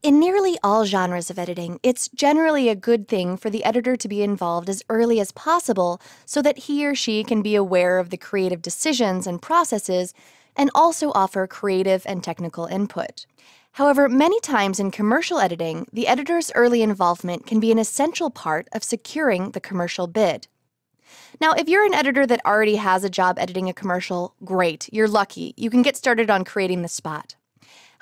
In nearly all genres of editing, it's generally a good thing for the editor to be involved as early as possible so that he or she can be aware of the creative decisions and processes and also offer creative and technical input. However, many times in commercial editing, the editor's early involvement can be an essential part of securing the commercial bid. Now, if you're an editor that already has a job editing a commercial, great, you're lucky. You can get started on creating the spot.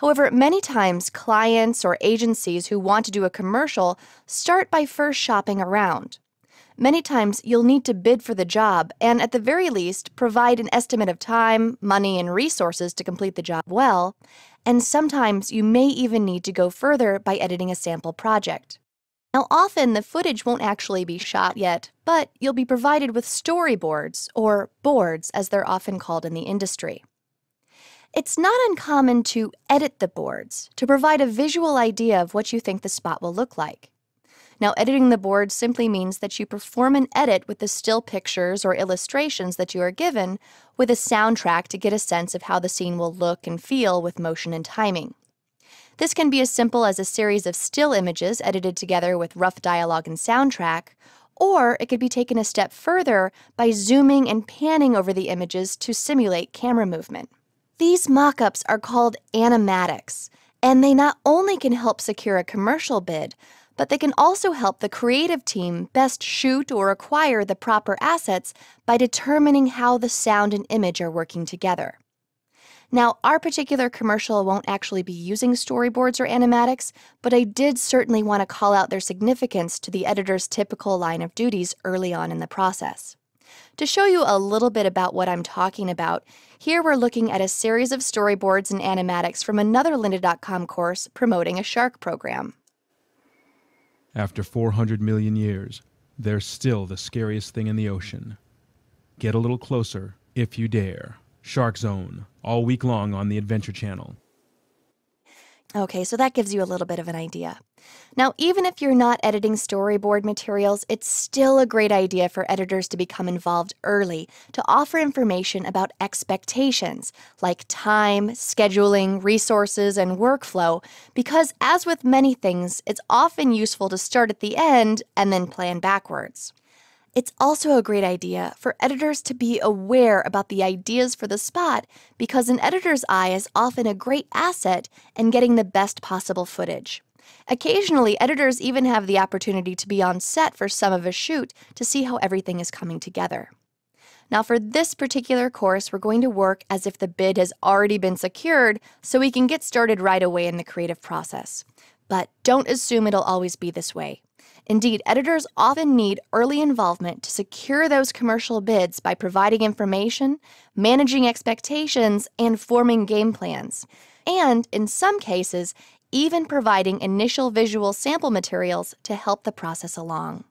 However, many times clients or agencies who want to do a commercial start by first shopping around. Many times you'll need to bid for the job and, at the very least, provide an estimate of time, money, and resources to complete the job well, and sometimes you may even need to go further by editing a sample project. Now, often the footage won't actually be shot yet, but you'll be provided with storyboards, or boards as they're often called in the industry. It's not uncommon to edit the boards to provide a visual idea of what you think the spot will look like. Now, editing the boards simply means that you perform an edit with the still pictures or illustrations that you are given with a soundtrack to get a sense of how the scene will look and feel with motion and timing. This can be as simple as a series of still images edited together with rough dialogue and soundtrack, or it could be taken a step further by zooming and panning over the images to simulate camera movement. These mock-ups are called animatics, and they not only can help secure a commercial bid, but they can also help the creative team best shoot or acquire the proper assets by determining how the sound and image are working together. Now, our particular commercial won't actually be using storyboards or animatics, but I did certainly want to call out their significance to the editor's typical line of duties early on in the process. To show you a little bit about what I'm talking about, here we're looking at a series of storyboards and animatics from another lynda.com course promoting a shark program. After 400 million years, they're still the scariest thing in the ocean. Get a little closer, if you dare. Shark Zone, all week long on the Adventure Channel. Okay, so that gives you a little bit of an idea. Now, even if you're not editing storyboard materials, it's still a great idea for editors to become involved early to offer information about expectations, like time, scheduling, resources, and workflow, because as with many things, it's often useful to start at the end and then plan backwards. It's also a great idea for editors to be aware about the ideas for the spot because an editor's eye is often a great asset in getting the best possible footage. Occasionally, editors even have the opportunity to be on set for some of a shoot to see how everything is coming together. Now, for this particular course, we're going to work as if the bid has already been secured so we can get started right away in the creative process. But don't assume it'll always be this way. Indeed, editors often need early involvement to secure those commercial bids by providing information, managing expectations, and forming game plans. And, in some cases, even providing initial visual sample materials to help the process along.